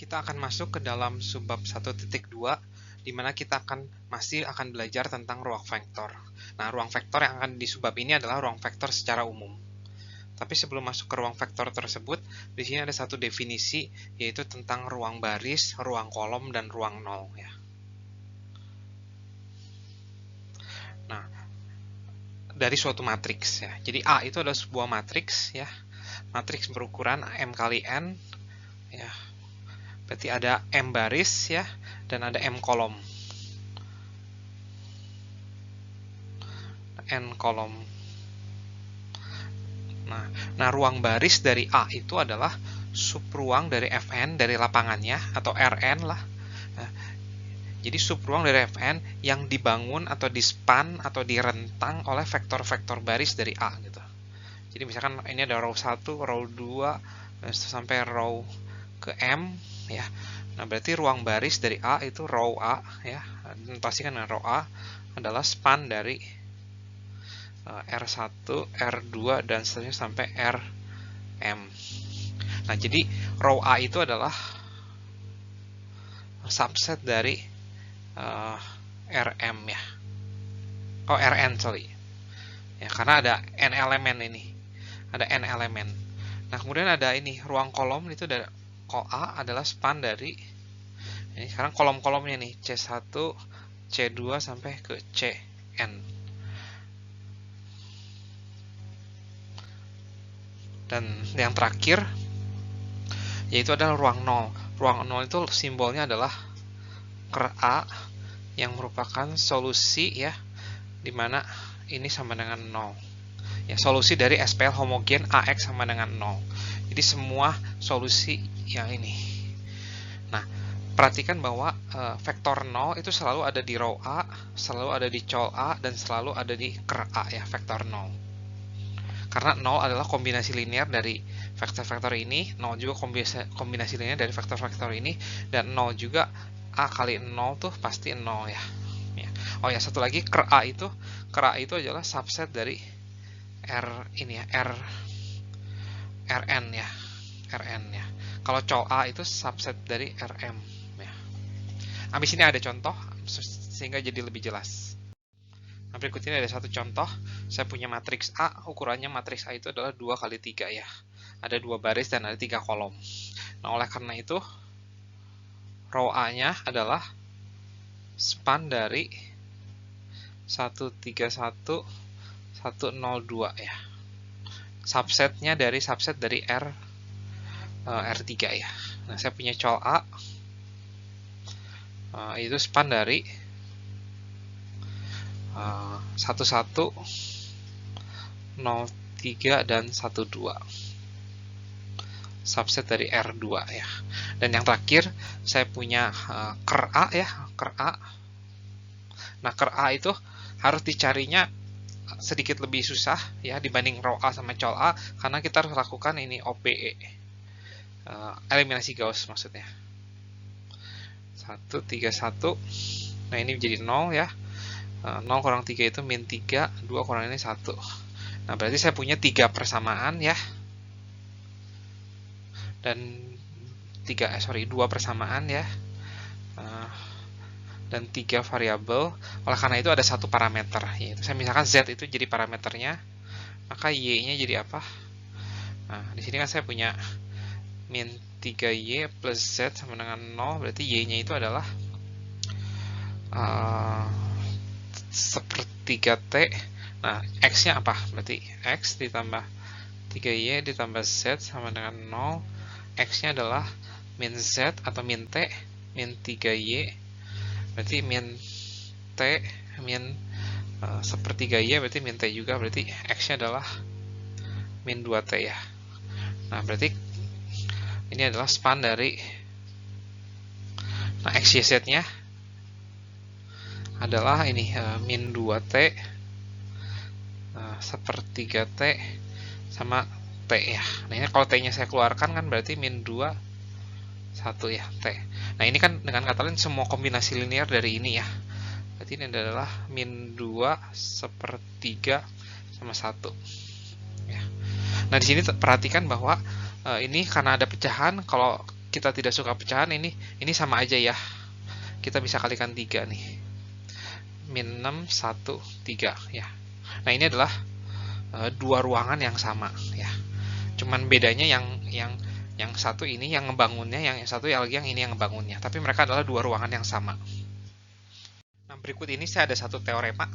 kita akan masuk ke dalam subbab 1.2 di mana kita masih akan belajar tentang ruang vektor. Nah, ruang vektor yang akan di subbab ini adalah ruang vektor secara umum. Tapi sebelum masuk ke ruang vektor tersebut, di sini ada satu definisi, yaitu tentang ruang baris, ruang kolom, dan ruang nol ya. Nah, dari suatu matriks ya. Jadi A itu adalah sebuah matriks ya. Matriks berukuran M kali N ya. Berarti ada M baris ya, dan ada M kolom. N kolom. Nah, ruang baris dari A itu adalah subruang dari Fn, dari lapangannya, atau Rn lah. Nah, jadi subruang dari Fn yang dibangun atau dispan atau direntang oleh vektor-vektor baris dari A gitu. Jadi misalkan ini ada row 1, row 2, sampai row ke M ya. Nah, berarti ruang baris dari A itu row A ya. Notasikan dengan row A adalah span dari R1, R2 dan seterusnya sampai Rm. Nah, jadi row A itu adalah subset dari Rm ya. Oh, Rn sorry. Ya, karena ada n elemen ini. Ada n elemen. Nah, kemudian ada ini ruang kolom itu ada A adalah span dari ini sekarang kolom-kolomnya nih C1, C2 sampai ke Cn. Dan yang terakhir yaitu adalah ruang nol. Ruang nol itu simbolnya adalah ker A yang merupakan solusi ya, dimana ini sama dengan 0. Ya, solusi dari SPL homogen AX sama dengan 0. Jadi semua solusi yang ini. Nah, perhatikan bahwa vektor 0 itu selalu ada di row A, selalu ada di col A, dan selalu ada di ker A ya, vektor 0. Karena 0 adalah kombinasi linear dari vektor-vektor ini, 0 juga kombinasi linear dari vektor-vektor ini, dan 0 juga A kali 0 tuh pasti 0 ya. Oh ya, satu lagi, ker A itu adalah subset dari R ini ya, Rn ya. Rn ya. Kalau col A itu subset dari Rm ya. Habis ini ada contoh sehingga jadi lebih jelas. Nah, berikut ini ada satu contoh. Saya punya matriks A, ukurannya matriks A itu adalah 2 kali 3 ya. Ada 2 baris dan ada 3 kolom. Nah, oleh karena itu, row A-nya adalah span dari 131, 102 ya. Subset dari R3 ya. Nah, saya punya col A, itu span dari 11, 03 dan 12. Subset dari R2 ya. Dan yang terakhir saya punya ker A ya, ker A. Nah, ker A itu harus dicarinya sedikit lebih susah ya dibanding row A sama col A karena kita harus lakukan ini OPE. Eliminasi Gauss maksudnya. 1, 3, 1. Nah, ini menjadi 0 ya. 0 kurang 3 itu min 3, 2 kurang ini 1. Nah, berarti saya punya 3 persamaan ya. Dan 2 persamaan ya. Dan 3 variabel. Oleh karena itu ada satu parameter, yaitu saya misalkan Z itu jadi parameternya, maka Y-nya jadi apa? Nah, di sini kan saya punya min 3Y plus Z sama dengan 0, berarti Y-nya itu adalah sepertiga T. Nah, X-nya apa? Berarti X ditambah 3Y ditambah Z sama dengan 0. X-nya adalah min Z atau min T, min 3Y. Berarti min T, min sepertiga Y, berarti min T juga. Berarti X-nya adalah min 2T ya. Nah, berarti ini adalah span dari, nah, X, Y, Z-nya adalah ini min 2T, sepertiga T, sama T ya. Nah, ini kalau T-nya saya keluarkan kan berarti min 2, 1 ya, T. Nah, ini kan dengan kata lain semua kombinasi linear dari ini ya. Berarti ini adalah min 2, sepertiga, sama 1. Ya. Nah, di sini perhatikan bahwa ini karena ada pecahan, kalau kita tidak suka pecahan, ini sama aja ya. Kita bisa kalikan 3 nih. Min 6, 1, 3 ya. Nah, ini adalah dua ruangan yang sama ya. Cuman bedanya yang satu ini yang ngebangunnya, yang satu lagi yang ini yang ngebangunnya. Tapi mereka adalah dua ruangan yang sama. Nah, berikut ini saya ada satu teorema.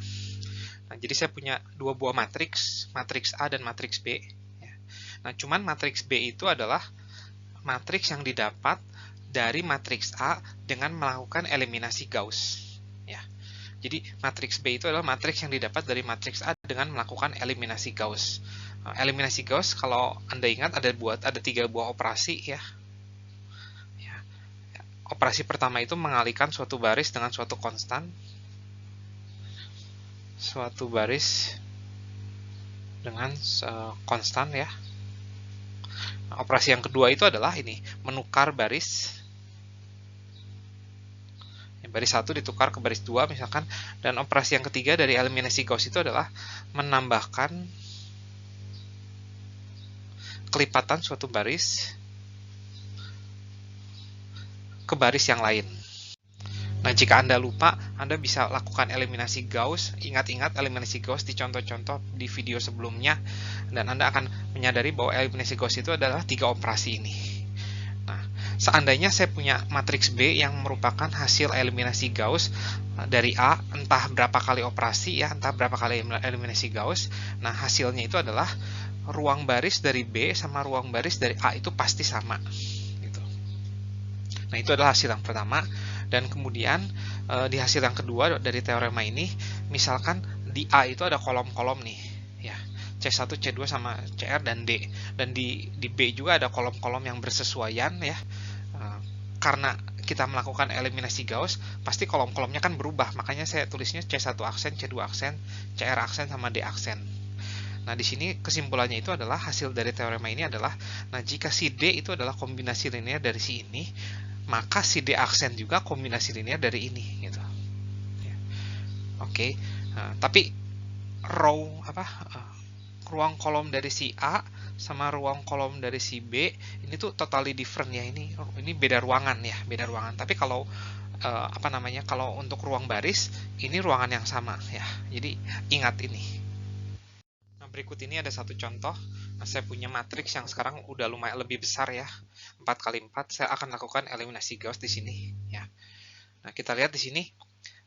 Nah, jadi saya punya dua buah matriks, matriks A dan matriks B. Ya. Nah, cuman matriks B itu adalah matriks yang didapat dari matriks A dengan melakukan eliminasi Gauss. Ya. Jadi matriks B itu adalah matriks yang didapat dari matriks A dengan melakukan eliminasi Gauss. Eliminasi Gauss, kalau Anda ingat, ada 3 buah operasi ya. Operasi pertama itu mengalihkan suatu baris dengan suatu konstan. Suatu baris dengan konstan ya. Nah, operasi yang kedua itu adalah ini, menukar baris. Baris 1 ditukar ke baris 2 misalkan. Dan operasi yang ketiga dari eliminasi Gauss itu adalah menambahkan kelipatan suatu baris ke baris yang lain. Nah, jika Anda lupa, Anda bisa lakukan eliminasi Gauss. Ingat-ingat eliminasi Gauss di contoh-contoh di video sebelumnya. Dan Anda akan menyadari bahwa eliminasi Gauss itu adalah 3 operasi ini. Nah, seandainya saya punya matriks B yang merupakan hasil eliminasi Gauss dari A, entah berapa kali operasi ya, entah berapa kali eliminasi Gauss. Nah, hasilnya itu adalah ruang baris dari B sama ruang baris dari A itu pasti sama. Gitu. Nah, itu adalah hasil yang pertama. Dan kemudian di hasil yang kedua dari teorema ini, misalkan di A itu ada kolom-kolom nih, ya, C1, C2 sama CR dan D. Dan di B juga ada kolom-kolom yang bersesuaian ya. Karena kita melakukan eliminasi Gauss, pasti kolom-kolomnya kan berubah. Makanya saya tulisnya C1 aksen, C2 aksen, CR aksen sama D aksen. Nah, di sini kesimpulannya itu adalah hasil dari teorema ini adalah, nah, jika si D itu adalah kombinasi linear dari si ini, maka si D aksen juga kombinasi linear dari ini gitu. Oke. Nah, tapi ruang kolom dari si A sama ruang kolom dari si B ini tuh totally different ya. Ini beda ruangan ya, beda ruangan. Tapi kalau kalau untuk ruang baris ini ruangan yang sama ya. Jadi ingat ini. Nah, berikut ini ada satu contoh. Nah, saya punya matriks yang sekarang udah lumayan lebih besar ya, 4x4. Saya akan lakukan eliminasi Gauss di sini ya. Nah, kita lihat di sini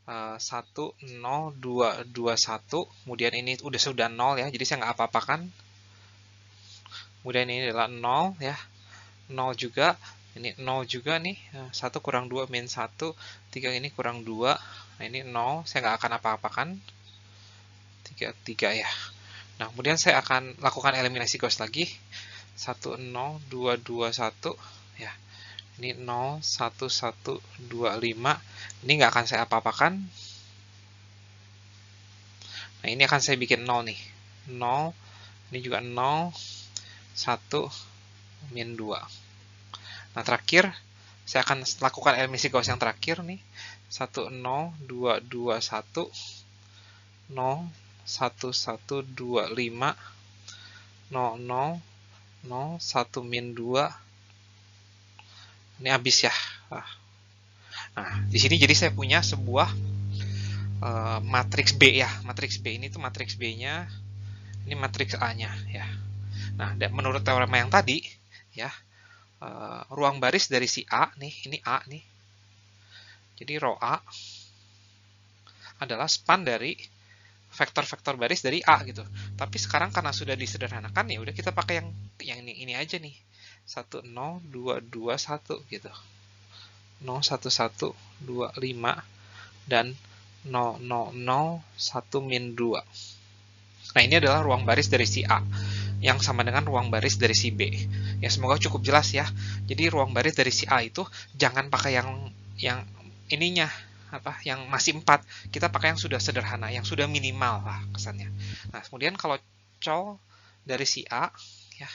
1, 0, 2, 2, 1. Kemudian ini sudah 0 ya, jadi saya nggak apa-apakan. Kemudian ini adalah 0 ya, 0 juga. Ini 0 juga nih, 1 kurang 2 min 1, 3 ini kurang 2. Nah, ini 0, saya nggak akan apa-apakan. 3 ya. Nah, kemudian saya akan lakukan eliminasi Gauss lagi. 1, 0, 2, 2, 1. Ya. Ini 0, 1, 1, 2, 5. Ini nggak akan saya apa-apakan. Nah, ini akan saya bikin 0 nih. 0, ini juga 0, 1, min 2. Nah, terakhir, saya akan lakukan eliminasi Gauss yang terakhir nih. 1, 0, 2, 2, 1, 0, 1, 1, 2, 5, 0, 0, 0, 1, min 2. Ini habis ya. Nah, di sini jadi saya punya sebuah matriks B ya. Matriks B ini tuh matriks B-nya, ini matriks A-nya ya. Nah, dan menurut teorema yang tadi ya, ruang baris dari si A nih, ini A nih. Jadi rho A adalah span dari vektor-vektor baris dari A gitu. Tapi sekarang karena sudah disederhanakan, ya udah kita pakai yang ini aja nih. 1, 0, 2, 2, 1 gitu. 0, 1, 1, 2, 5 dan 0, 0, 0, 1 min 2. Nah, ini adalah ruang baris dari si A yang sama dengan ruang baris dari si B. Ya, semoga cukup jelas ya. Jadi ruang baris dari si A itu jangan pakai yang ininya yang masih 4. Kita pakai yang sudah sederhana, yang sudah minimal lah kesannya. Nah, kemudian kalau col dari si A ya,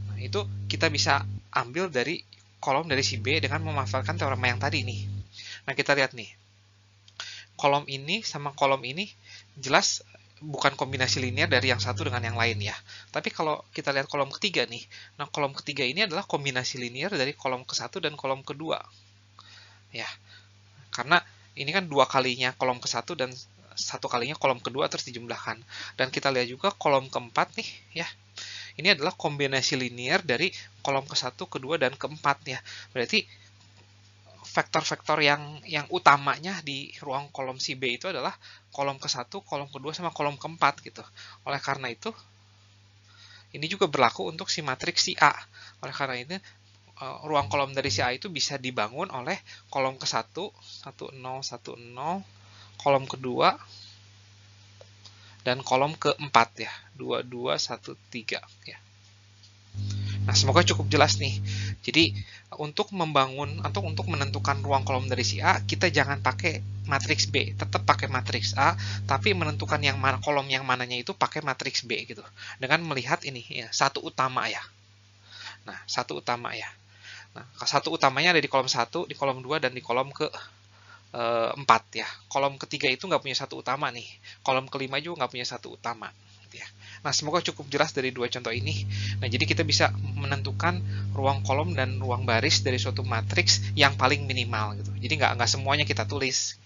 nah, itu kita bisa ambil dari kolom dari si B dengan memanfaatkan teorema yang tadi nih. Nah, kita lihat nih. Kolom ini sama kolom ini jelas bukan kombinasi linear dari yang satu dengan yang lain ya. Tapi kalau kita lihat kolom ketiga nih, nah kolom ketiga ini adalah kombinasi linear dari kolom ke-1 dan kolom kedua. Ya, karena ini kan dua kalinya kolom ke-1 dan satu kalinya kolom kedua terus dijumlahkan. Dan kita lihat juga kolom keempat nih ya. Ini adalah kombinasi linear dari kolom ke-1, kedua, dan keempat ya. Berarti vektor-vektor yang utamanya di ruang kolom si B itu adalah kolom ke-1, kolom kedua, sama kolom keempat gitu. Oleh karena itu, ini juga berlaku untuk si matriks si A. Oleh karena ini, ruang kolom dari si A itu bisa dibangun oleh kolom ke-1, 1, 0, 1, 0, kolom kedua, dan kolom keempat ya, 2, 2, 1, 3 ya. Nah, semoga cukup jelas nih. Jadi, untuk membangun atau untuk menentukan ruang kolom dari si A, kita jangan pakai matriks B, tetap pakai matriks A, tapi menentukan yang mana kolom yang mananya itu pakai matriks B gitu. Dengan melihat ini ya, satu utama ya. Nah, satu utama ya. Nah, satu utamanya ada di kolom 1, di kolom 2, dan di kolom ke 4 ya. Kolom ketiga itu nggak punya satu utama nih. Kolom kelima juga nggak punya satu utama. Ya. Nah, semoga cukup jelas dari dua contoh ini. Nah, jadi kita bisa menentukan ruang kolom dan ruang baris dari suatu matriks yang paling minimal gitu. Jadi nggak semuanya kita tulis.